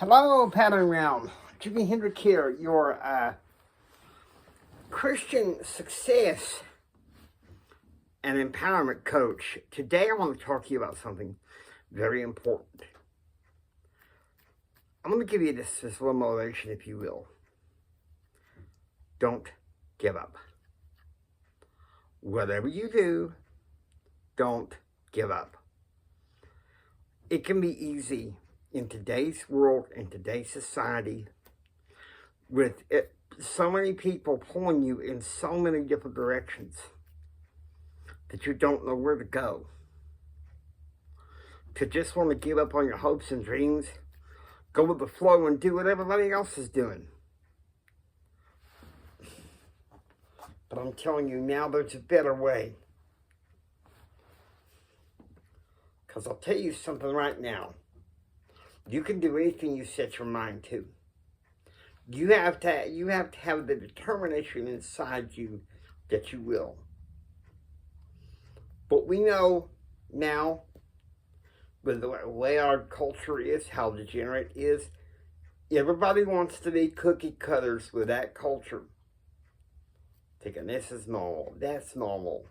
Hello, Pattern Realm. Jimi Hendrix here, your Christian success and empowerment coach. Today I want to talk to you about something very important. I'm going to give you this little motivation, if you will. Don't give up. Whatever you do, don't give up. It can be easy in today's world, in today's society, with so many people pulling you in so many different directions that you don't know where to go. To just want to give up on your hopes and dreams, go with the flow and do what everybody else is doing. But I'm telling you now, there's a better way. Because I'll tell you something right now. You can do anything you set your mind to. You have to have the determination inside you that you will. But we know now, with the way our culture is, how degenerate it is, everybody wants to be cookie cutters with that culture. Thinking this is normal, that's normal.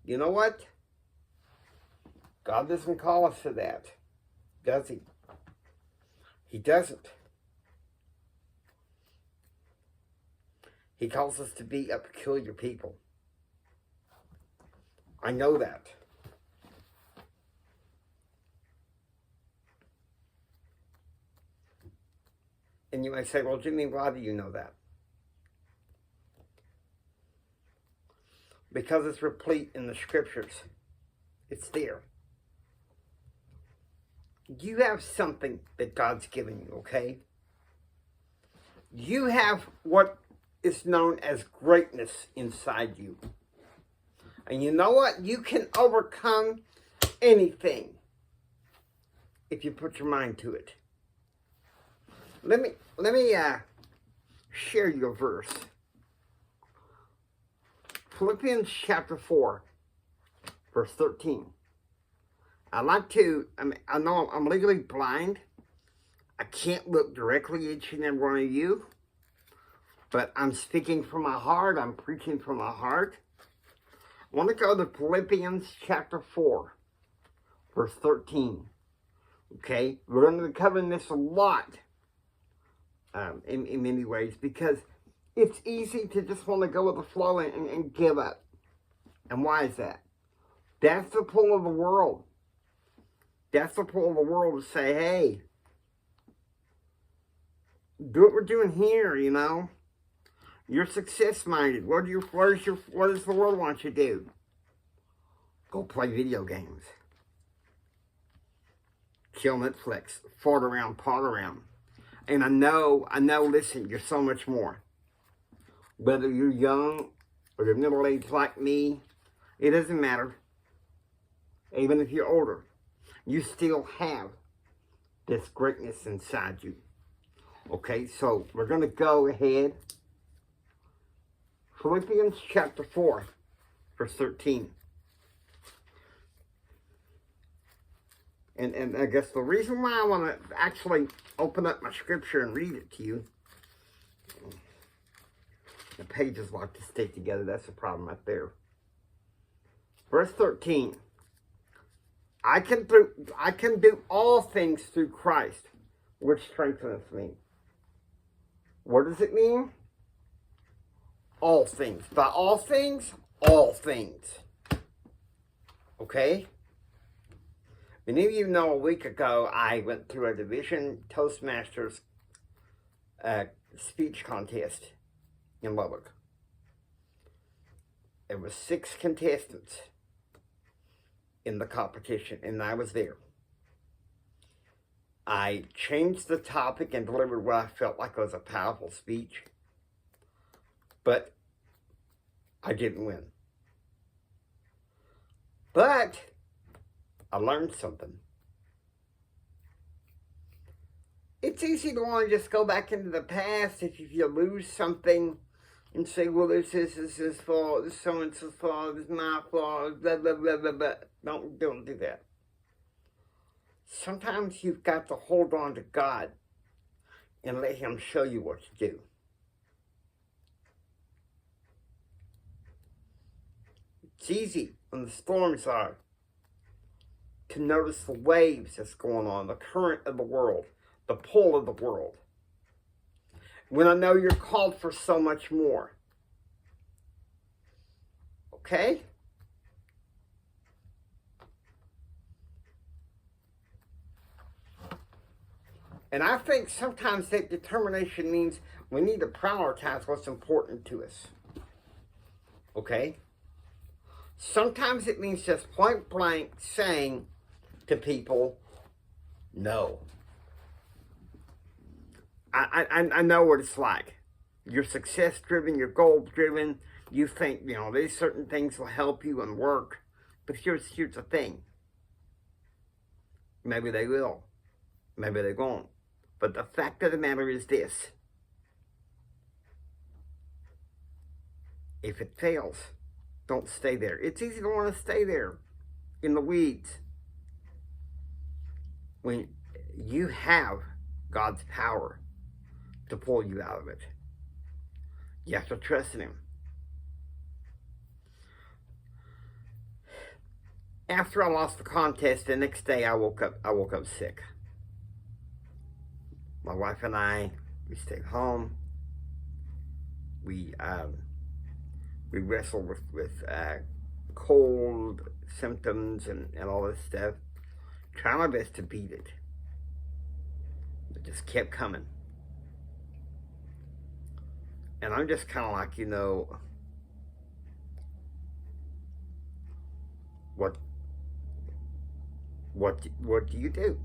You know what? God doesn't call us to that, does he? He doesn't. He calls us to be a peculiar people. I know that. And you might say, well, Jimmy, why do you know that? Because it's replete in the scriptures. It's there. You have something that God's given you, okay? You have what is known as greatness inside you. And you know what? You can overcome anything if you put your mind to it. Let me share you a verse. Philippians chapter 4, verse 13. I know I'm legally blind. I can't look directly at each and every one of you. But I'm speaking from my heart. I'm preaching from my heart. I want to go to Philippians chapter 4, verse 13. Okay? We're going to be covering this a lot in many ways, because it's easy to just want to go with the flow and give up. And why is that? That's the pull of the world. That's the pull of the world to say, hey, do what we're doing here, you know. You're success-minded. What does the world want you to do? Go play video games. Kill Netflix. Fart around, pot around. And I know, listen, you're so much more. Whether you're young or you're middle-aged like me, it doesn't matter. Even if you're older, you still have this greatness inside you. Okay, so we're going to go ahead. Philippians chapter 4, verse 13. And I guess the reason why I want to actually open up my scripture and read it to you, the pages like to stay together. That's the problem right there. Verse 13. I can do all things through Christ, which strengtheneth me. What does it mean? All things. By all things, all things. Okay? Many of you know a week ago I went through a Division Toastmasters speech contest in Lubbock. There were 6 contestants in the competition, and I was there. I changed the topic and delivered what I felt like was a powerful speech, but I didn't win. But I learned something. It's easy to want to just go back into the past if you lose something and say, well, this is his fault, this is so-and-so's fault, this is my fault, blah, blah, blah, blah, blah. Don't do that. Sometimes you've got to hold on to God and let Him show you what to do. It's easy when the storms are to notice the waves that's going on, the current of the world, the pull of the world. When I know you're called for so much more. Okay? And I think sometimes that determination means we need to prioritize what's important to us. Okay? Sometimes it means just point blank saying to people, no. I know what it's like. You're success driven, you're goal driven. You think, these certain things will help you and work. But here's the thing. Maybe they will. Maybe they won't. But the fact of the matter is this. If it fails, don't stay there. It's easy to want to stay there in the weeds. When you have God's power to pull you out of it, you have to trust in Him. After I lost the contest, the next day I woke up sick. My wife and I, we stayed home. We wrestled with cold symptoms and all this stuff. Trying my best to beat it. It just kept coming. And I'm just kind of like, what do you do?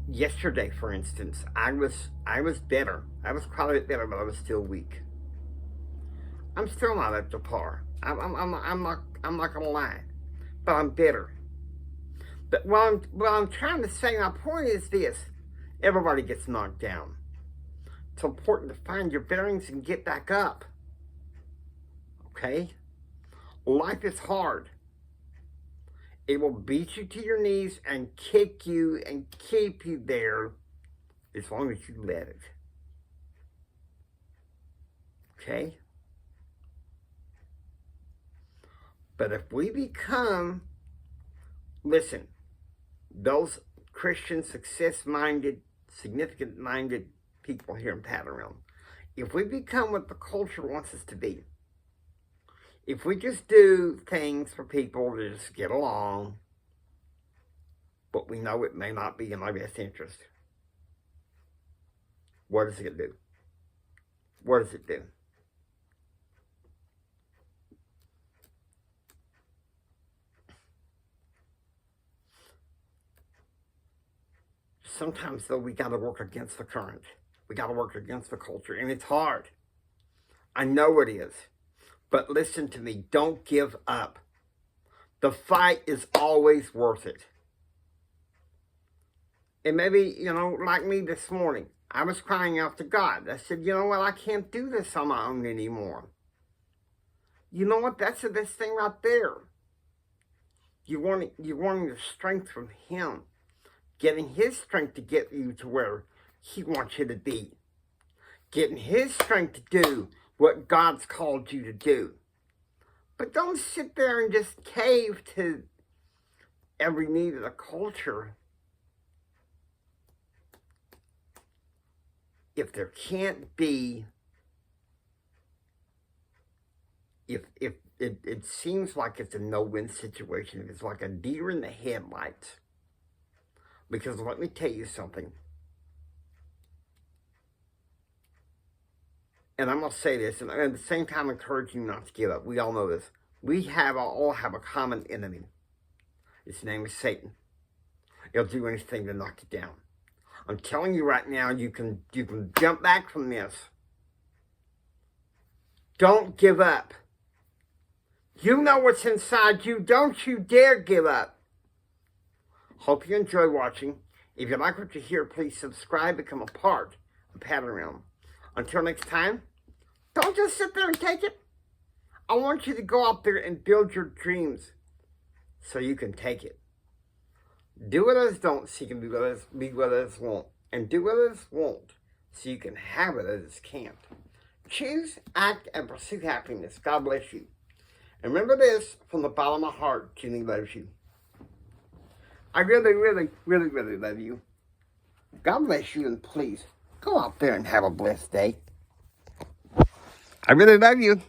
Yesterday, for instance, I was better. I was quite a bit better, but I was still weak. I'm still not up to par. I'm not gonna lie, but I'm better. But what I'm trying to say, my point is this: everybody gets knocked down. It's important to find your bearings and get back up. Okay? Life is hard. It will beat you to your knees and kick you and keep you there as long as you let it. Okay? But if we become, listen, those Christian success-minded, significant-minded people here in Pattern Realm, if we become what the culture wants us to be, if we just do things for people to just get along, but we know it may not be in my best interest, what does it do? What does it do? Sometimes, though, we got to work against the current. We got to work against the culture, and it's hard. I know it is. But listen to me, don't give up. The fight is always worth it. And maybe, like me this morning, I was crying out to God. I said, you know what, I can't do this on my own anymore. You know what, that's the best thing right there. You're wanting the strength from Him. Getting His strength to get you to where He wants you to be. Getting His strength to do what God's called you to do. But don't sit there and just cave to every need of the culture. If there can't be, if it seems like it's a no-win situation, if it's like a deer in the headlights. Because let me tell you something. And I'm going to say this, and at the same time encouraging you not to give up. We all know this. We all have a common enemy. His name is Satan. He'll do anything to knock you down. I'm telling you right now, you can jump back from this. Don't give up. You know what's inside you. Don't you dare give up. Hope you enjoy watching. If you like what you hear, please subscribe, become a part of Pattern Realm. Until next time, don't just sit there and take it. I want you to go out there and build your dreams so you can take it. Do what others don't so you can be what others won't. And do what others won't so you can have what others can't. Choose, act, and pursue happiness. God bless you. And remember this from the bottom of my heart, Jenny loves you. I really, really, really, really love you. God bless you, and please go out there and have a blessed day. I really love you.